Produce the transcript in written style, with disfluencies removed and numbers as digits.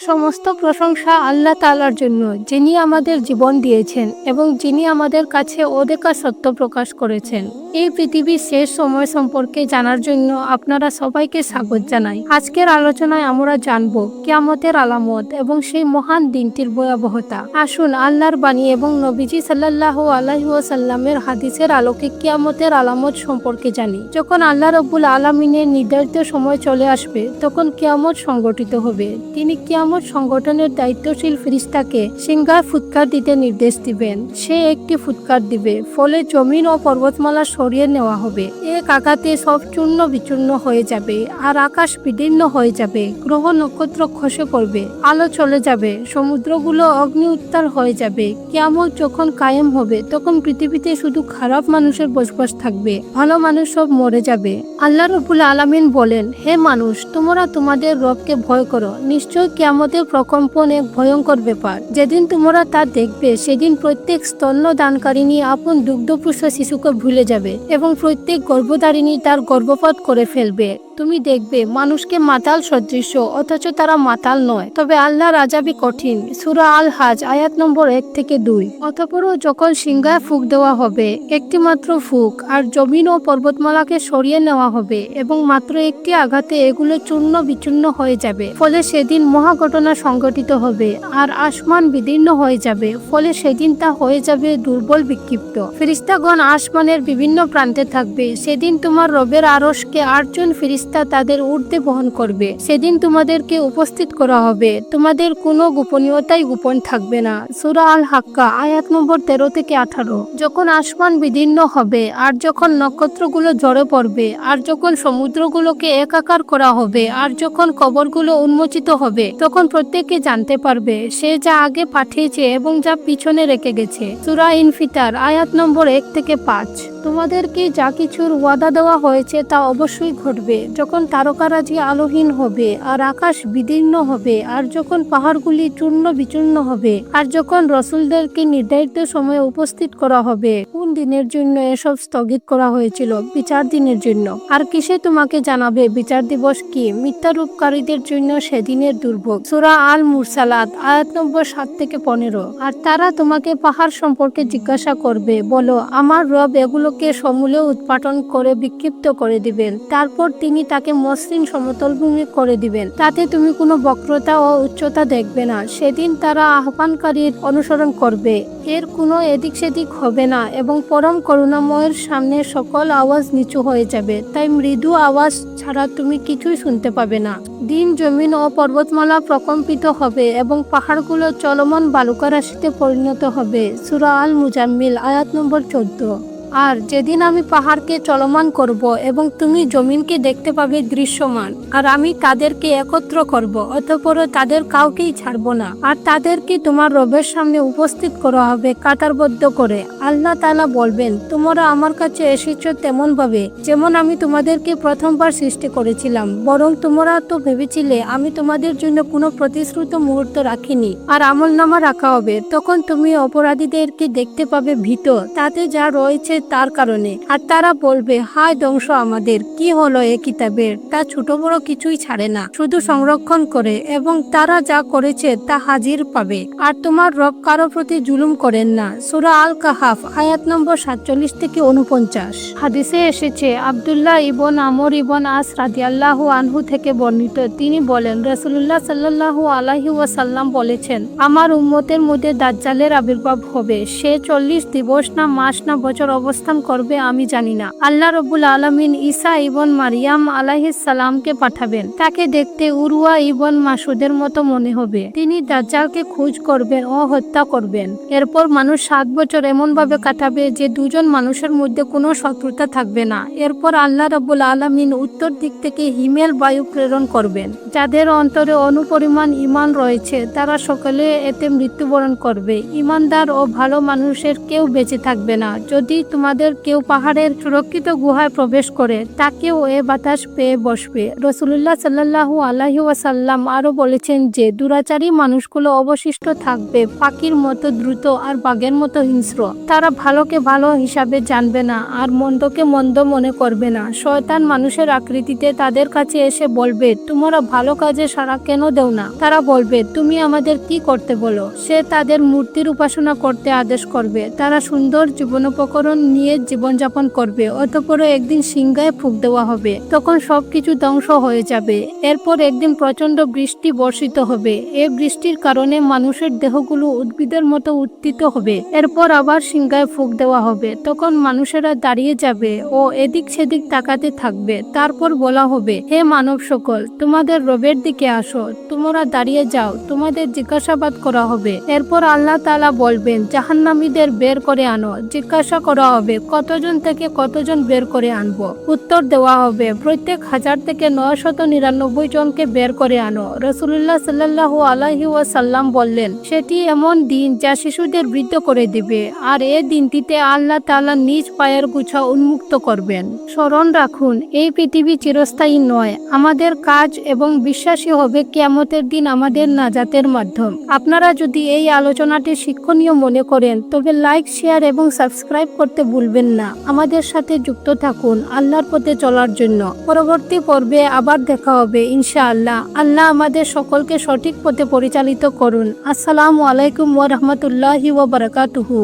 সমস্ত প্রশংসা আল্লাহ তাআলার জন্য, যিনি আমাদের জীবন দিয়েছেন এবং যিনি আমাদের কাছে অদেখা সত্য প্রকাশ করেছেন। এই পৃথিবীর শেষ সময় সম্পর্কে জানার জন্য আপনারা সবাইকে স্বাগত জানাই। আজকের আলোচনায় আমরা জানব কিয়ামতের আলামত এবং সেই মহান দিনটির ভয়াবহতা। আসুন আল্লাহর বাণী এবং নবীজি সাল্লাল্লাহু আলাইহি ওয়াসাল্লামের হাদিসের আলোকে কিয়ামতের আলামত সম্পর্কে জানি। যখন আল্লাহ রাব্বুল আলামিনের নির্ধারিত সময় চলে আসবে, তখন কিয়ামত সংগঠিত হবে। তিনি কিয়ামত সংগঠনের দায়িত্বশীল ফেরেশতাকে সিংহায় ফুৎকার দিতে নির্দেশ দিবেন। সে একটি ফুৎকার দিবে, ফলে জমিন ও পর্বতমালা সরিয়ে নেওয়া হবে। এক আঘাতে সব চূর্ণ বিচূর্ণ হয়ে যাবে, আর আকাশ বিদীর্ণ হয়ে যাবে। গ্রহ নক্ষত্র খসে পড়বে, আলো চলে যাবে, সমুদ্রগুলো অগ্নি উত্তাল হয়ে যাবে। কিয়ামত যখন কায়েম হবে, তখন পৃথিবীতে শুধু খারাপ মানুষের বসবাস থাকবে, ভালো মানুষ সব মরে যাবে। আল্লাহ রাব্বুল আলামিন বলেন, হে মানুষ, তোমরা তোমাদের রবকে ভয় করো। নিশ্চয় কিয়ামতের প্রকম্পন এক ভয়ঙ্কর ব্যাপার। যেদিন তোমরা তা দেখবে, সেদিন প্রত্যেক স্তন্যদানকারিণী আপন দুগ্ধপুষ্ট শিশুকে ভুলে যাবে এবং প্রত্যেক গর্ভধারিণী তার গর্ভপাত করে ফেলবে। তুমি দেখবে মানুষকে মাতাল সদৃশ্য, অথচ তারা মাতাল নয়। তবে আল্লাহর আযাবই কঠিন। সূরা আল হাজ আয়াত নম্বর 1 থেকে 2। অতঃপর যখন সিংহায় ফুঁক দেওয়া হবে, একটি মাত্র ফুঁক, আর জমিন ও পর্বতমালাকে সরিয়ে নেওয়া হবে এবং মাত্র একটি আঘাতে এগুলো চূর্ণ বিচূর্ণ হয়ে যাবে। ফলে সেদিন মহা ঘটনা সংঘটিত হবে, আর আসমান বিদীর্ণ হয়ে যাবে। ফলে সেদিন তা হয়ে যাবে দুর্বল বিক্ষিপ্ত। ফেরেশতাগণ আসমানের বিভিন্ন প্রান্তে থাকবে। সেদিন তোমার রবের আরশকে 8 জন ফেরেশতা তাদের ঊর্ধ্বে বহন করবে। সেদিন তোমাদেরকে উপস্থিত করা হবে, তোমাদের কোনো গোপনীয়তাই গোপন থাকবে না। সূরা আল হাক্কা আয়াত নম্বর 13 থেকে 18। যখন আসমান বিদীর্ণ হবে, আর যখন নক্ষত্রগুলো ঝরে পড়বে, আর যখন সমুদ্রগুলোকে একাকার করা হবে, আর যখন কবরগুলো উন্মোচিত হবে, তখন প্রত্যেকে জানতে পারবে সে যা আগে পাঠিয়েছে এবং যা পিছনে রেখে গেছে। সূরা ইনফিতার আয়াত নম্বর 1 থেকে 5। তোমাদেরকে যা কিছুর ওয়াদা দেওয়া হয়েছে তা অবশ্যই ঘটবে। যখন তারকারাজি আলোহীন হবে, আর আকাশ বিদীর্ণ হবে, আর যখন পাহাড়গুলি চূর্ণ বিচূর্ণ হবে, আর যখন রসুলদেরকে নির্ধারিত সময়ে উপস্থিত করা হবে। কোন দিনের জন্য এসব স্থগিত করা হয়েছিল? বিচার দিনের জন্য। আর কিসে তোমাকে জানাবে বিচার দিবস কি? মিথ্যারূপকারীদের জন্য সেদিনের দুর্ভোগ। সূরা আল মুরসালাত আয়াত নম্বর 7 থেকে 15। আর তারা তোমাকে পাহাড় সম্পর্কে জিজ্ঞাসা করবে, বলো, আমার রব এগুলোকে সমূলে উৎপাটন করে বিক্ষিপ্ত করে দিবেন। তারপর তিনি তাকে মসৃণ সমতলভূমি করে দিবেন। তাতে তুমি কোনো বক্রতা ও উচ্চতা দেখবে না। সেদিন তারা আহ্বানকারীর অনুসরণ করবে, এর কোনো এদিক সেদিক হবে না, এবং পরম করুণাময়ের সামনে সকল আওয়াজ নিচু হয়ে যাবে। তাই মৃদু আওয়াজ ছাড়া তুমি কিছুই শুনতে পাবে না। দিন, জমিন ও পর্বতমালা প্রকম্পিত হবে এবং পাহাড়গুলো চলমান বালুকা রাশিতে পরিণত হবে। সূরা আল মুজাম্মিল আয়াত নম্বর 14। আর যেদিন আমি পাহাড়কে চলমান করব এবং তুমি জমিনকে দেখতে পাবে দৃশ্যমান, আর আমি তাদেরকে একত্র করব, অতঃপর তাদের কাউকেই ছাড়ব না, আর তাদেরকে তোমার রবের সামনে উপস্থিত করা হবে কাতারবদ্ধ করে। আল্লাহ তাআলা বলবেন, তোমরা আমার কাছে এসেছো তেমন ভাবে যেমন আমি তোমাদেরকে প্রথমবার সৃষ্টি করেছিলাম, বরং তোমরা তো ভেবেছিলে আমি তোমাদের জন্য কোনো প্রতিশ্রুত মুহূর্ত রাখিনি। আর আমলনামা রাখা হবে, তখন তুমি অপরাধীদেরকে দেখতে পাবে ভীত, তাতে যা রয়েছে তার কারণে। আর তারা বলবে, হায় ধ্বংস আমাদের, কি হলো এ কিতাবের? তা ছোট বড় কিছুই ছাড়ে না, শুধু সংরক্ষণ করে, এবং তারা যা করেছে তা হাজির পাবে। আর তোমার রব কারো প্রতি জুলুম করেন না। সূরা আল কাহাফ আয়াত নম্বর 47 থেকে 49। হাদিসে এসেছে, আব্দুল্লাহ ইবন আমর ইবন আস রাদিয়াল্লাহু আনহু থেকে বর্ণিত, তিনি বলেন, রাসূলুল্লাহ সাল্লাল্লাহু আলাইহি ওয়াসাল্লাম বলেছেন, আমার উম্মতের মধ্যে দাজ্জালের আবির্ভাব হবে। সে 40 দিবস না মাস না বছর অবস্থান করবে আমি জানি না। আল্লাহ রাব্বুল আলামিন ঈসা ইবন মারিয়াম আলাইহিস সালামকে পাঠাবেন। তাকে দেখতে উরওয়া ইবন মাসুদের মতো মনে হবে। তিনি দাজ্জালকে খোঁজ করবেন ও হত্যা করবেন। এরপর মানুষ 7 বছর এমন ভাবে কাটাবে যে দুজন মানুষের মধ্যে কোনো শত্রুতা থাকবে না। এরপর আল্লাহ রাব্বুল আলামিন উত্তর দিক থেকে হিমেল বায়ু প্রেরণ করবেন। যাদের অন্তরে অনুপরিমাণ ঈমান রয়েছে তারা সকলে এতে মৃত্যুবরণ করবে। ঈমানদার ও ভালো মানুষের কেউ বেঁচে থাকবে না। যদি তোমাদের কেউ পাহাড়ের সুরক্ষিত গুহায় প্রবেশ করে তাকেও এ বাতাস পেয়ে বসবে। রাসূলুল্লাহ সাল্লাল্লাহু আলাইহি ওয়াসাল্লাম আরো বলেছেন যে দুরাচারী মানুষগুলো অবশিষ্ট থাকবে পাখির মতো দ্রুত আর বাঘের মতো হিংস্র। তারা ভালোকে ভালো হিসাবে জানবে না আর মন্দকে মন্দ মনে করবে না। শয়তান মানুষের আকৃতিতে তাদের কাছে এসে বলবে, তোমরা ভালো কাজে সাড়া কেন দেও না? তারা বলবে, তুমি আমাদের কি করতে বলো? সে তাদের মূর্তির উপাসনা করতে আদেশ করবে। তারা সুন্দর জীবনোপকরণ নিয়ে জীবনযাপন করবে। অতঃপর একদিন সিংহায় ফুঁক দেওয়া হবে, তখন সবকিছু ধ্বংস হয়ে যাবে। এরপর একদিন প্রচন্ড বৃষ্টি বর্ষিত হবে। এই বৃষ্টির কারণে মানুষের দেহগুলো উদ্ভিদের মতো উত্থিত হবে। এরপর আবার সিংহায় ফুঁক দেওয়া হবে, তখন মানুষেরা দাঁড়িয়ে যাবে ও এদিক সেদিক তাকাতে থাকবে। তারপর বলা হবে, হে মানব সকল, তোমাদের রবের দিকে আসো, তোমরা দাঁড়িয়ে যাও, তোমাদের জিজ্ঞাসাবাদ করা হবে। এরপর আল্লাহ তাআলা বলবেন, জাহান্নামীদের বের করে আনো। জিজ্ঞাসা করা হবে, কতজন থেকে কতজন বের করে আনবো? উত্তর দেওয়া হবে, প্রত্যেক 1000 থেকে 999 জনকে বের করে আনো। রাসূলুল্লাহ সাল্লাল্লাহু আলাইহি ওয়াসাল্লাম বললেন, সেটি এমন দিন যা শিশুদের বৃদ্ধ করে দিবে, আর এই দিনটিতে আল্লাহ তাআলা নিজ পায়ের গোছা উন্মুক্ত করবেন। স্মরণ রাখুন, এই পৃথিবী চিরস্থায়ী নয়। আমাদের কাজ এবং বিশ্বাসী হবে কিয়ামতের দিন আমাদের নাজাতের মাধ্যম। আপনারা যদি এই আলোচনাটি শিক্ষণীয় মনে করেন তবে লাইক, শেয়ার এবং সাবস্ক্রাইব করতে ভুলবেন না। আমাদের সাথে যুক্ত থাকুন আল্লাহর পথে চলার জন্য। পরবর্তী পর্বে আবার দেখা হবে ইনশাআল্লাহ। আল্লাহ আমাদের সকলকে সঠিক পথে পরিচালিত করুন। আসসালামু আলাইকুম ওয়া রাহমাতুল্লাহি ওয়া বারাকাতুহু।